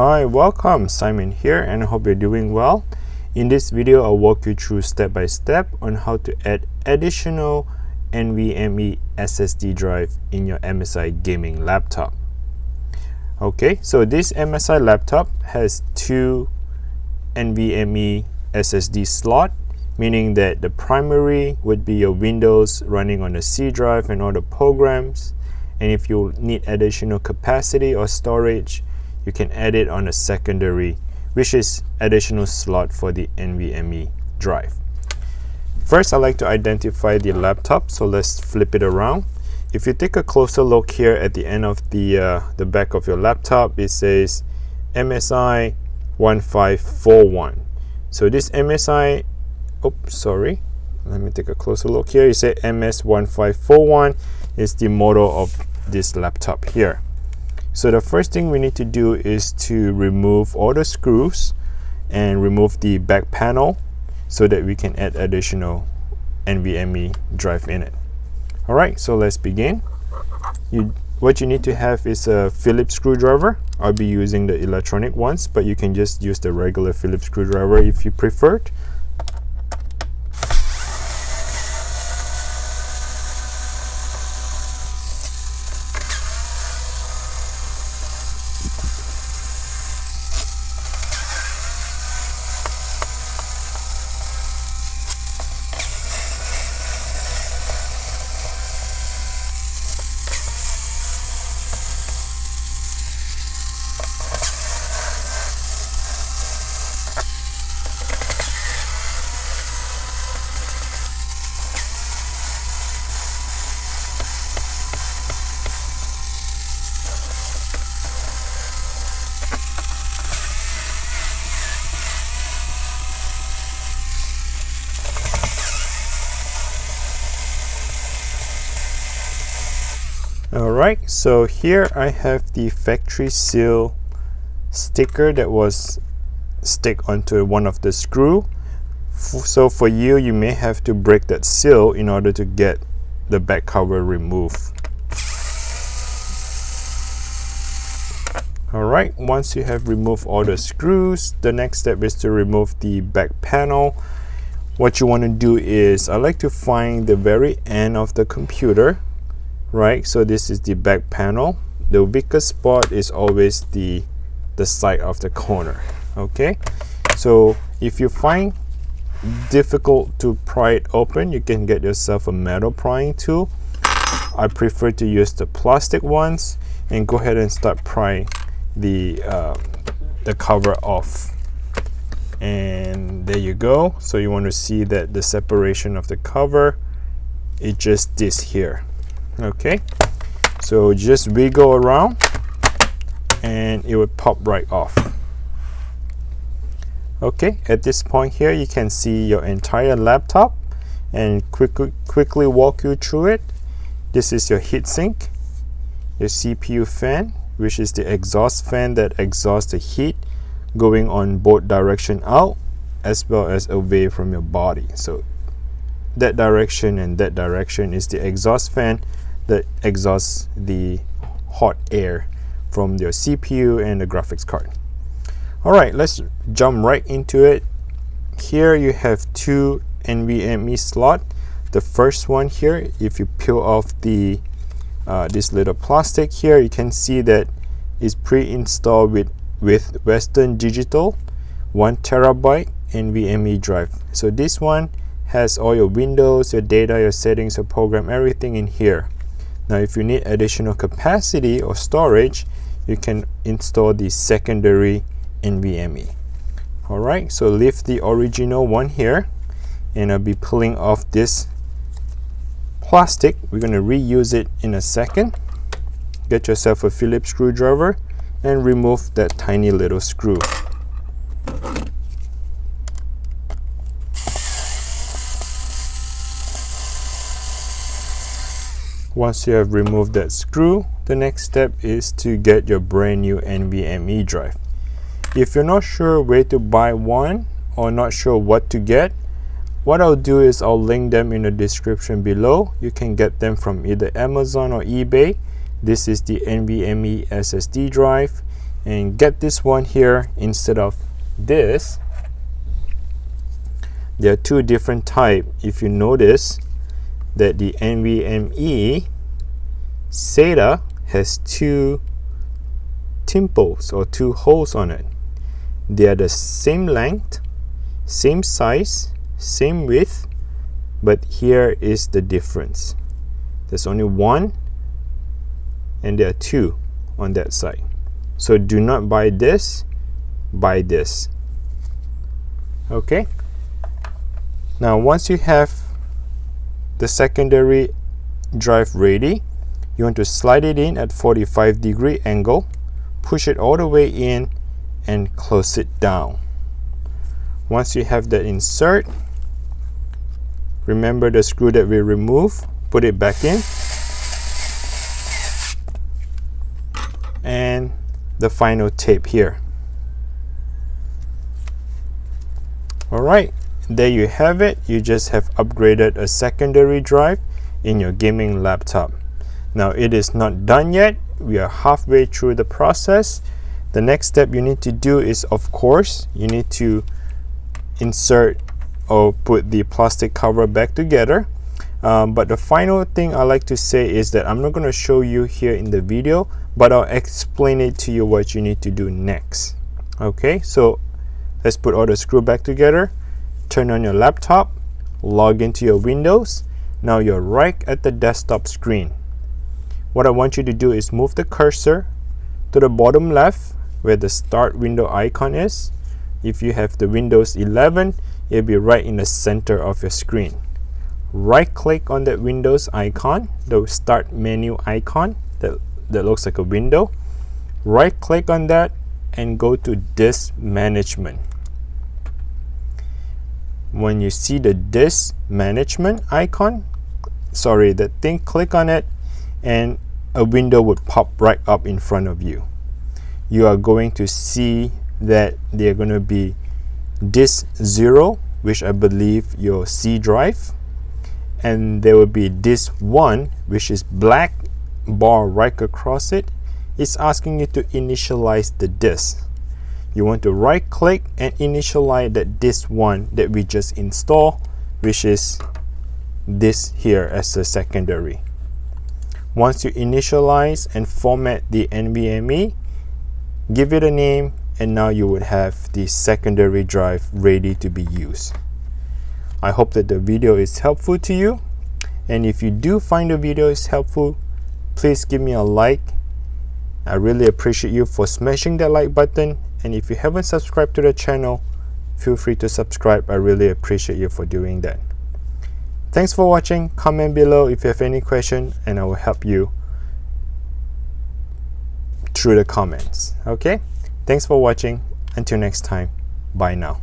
Hi, welcome. Simon here, and I hope you're doing well. In this video, I'll walk you through step by step on how to add additional NVMe SSD drive in your MSI Gaming Laptop. Okay, so this MSI laptop has two NVMe SSD slot, meaning that the primary would be your Windows running on the C drive and all the programs, and if you need additional capacity or storage, you can add it on a secondary, which is additional slot for the NVMe drive. First, I like to identify the laptop, so let's flip it around. If you take a closer look here at the end of the back of your laptop, it says MSI 1541. So this MSI, let me take a closer look here. You say MS1541 is the model of this laptop here. So the first thing we need to do is to remove all the screws and remove the back panel so that we can add additional NVMe drive in it. Alright, so let's begin. What you need to have is a Phillips screwdriver. I'll be using the electronic ones, but you can just use the regular Phillips screwdriver if you preferred. Alright, so here I have the factory seal sticker that was stick onto one of the screw. So for you, you may have to break that seal in order to get the back cover removed. Alright, once you have removed all the screws, the next step is to remove the back panel. What you want to do is, I like to find the very end of the computer. Right, so this is the back panel. The weakest spot is always the side of the corner. Okay, so if you find difficult to pry it open, you can get yourself a metal prying tool. I prefer to use the plastic ones, and go ahead and start prying the cover off. And there you go. So you want to see that the separation of the cover is just this here. Okay, so just wiggle around and it would pop right off. Okay, at this point here you can see your entire laptop, and quickly walk you through it. This is your heatsink, your CPU fan, which is the exhaust fan that exhausts the heat going on both direction out as well as away from your body. So that direction and that direction is the exhaust fan that exhausts the hot air from your CPU and the graphics card. Alright, let's jump right into it. Here you have two NVMe slot. The first one here, if you peel off the this little plastic here, you can see that it's pre-installed with Western Digital 1 terabyte NVMe drive. So this one has all your Windows, your data, your settings, your program, everything in here. Now if you need additional capacity or storage, you can install the secondary NVMe. Alright, so leave the original one here, and I'll be pulling off this plastic. We're going to reuse it in a second. Get yourself a Phillips screwdriver and remove that tiny little screw. Once you have removed that screw, the next step is to get your brand new NVMe drive. If you're not sure where to buy one or not sure what to get, what I'll do is I'll link them in the description below. You can get them from either Amazon or eBay. This is the NVMe SSD drive. and get this one here instead of this. There are two different types. If you notice that the NVMe SATA has two timples or two holes on it. They are the same length, same size, same width, but here is the difference. There's only one and there are two on that side. So do not buy this, buy this. Okay, now once you have the secondary drive ready, you want to slide it in at 45-degree angle, push it all the way in and close it down. Once you have that insert, remember the screw that we removed, put it back in, and the final tape here. Alright, there you have it. You just have upgraded a secondary drive in your gaming laptop. Now it is not done yet. We are halfway through the process. The next step you need to do is, of course, you need to insert or put the plastic cover back together. But the final thing I like to say is that I'm not going to show you here in the video, but I'll explain it to you what you need to do next. Okay, so let's put all the screw back together. Turn on your laptop, log into your Windows. Now you're right at the desktop screen. What I want you to do is move the cursor to the bottom left where the start window icon is. If you have the Windows 11, it'll be right in the center of your screen. Right click on that Windows icon, the start menu icon that looks like a window. Right click on that and go to Disk Management. When you see the Disk Management icon, that thing, click on it and a window would pop right up in front of you. You are going to see that they're going to be disk 0, which I believe your C drive, and there will be disk 1, which is black bar right across it. It's asking you to initialize the disk. You want to right click and initialize that disk 1 that we just installed, which is this here as a secondary. Once you initialize and format the NVMe, give it a name, and now you would have the secondary drive ready to be used. I hope that the video is helpful to you, and if you do find the video is helpful, please give me a like. I really appreciate you for smashing that like button, and if you haven't subscribed to the channel, feel free to subscribe. I really appreciate you for doing that. Thanks for watching. Comment below if you have any question and I will help you through the comments. Okay, thanks for watching. Until next time, bye now.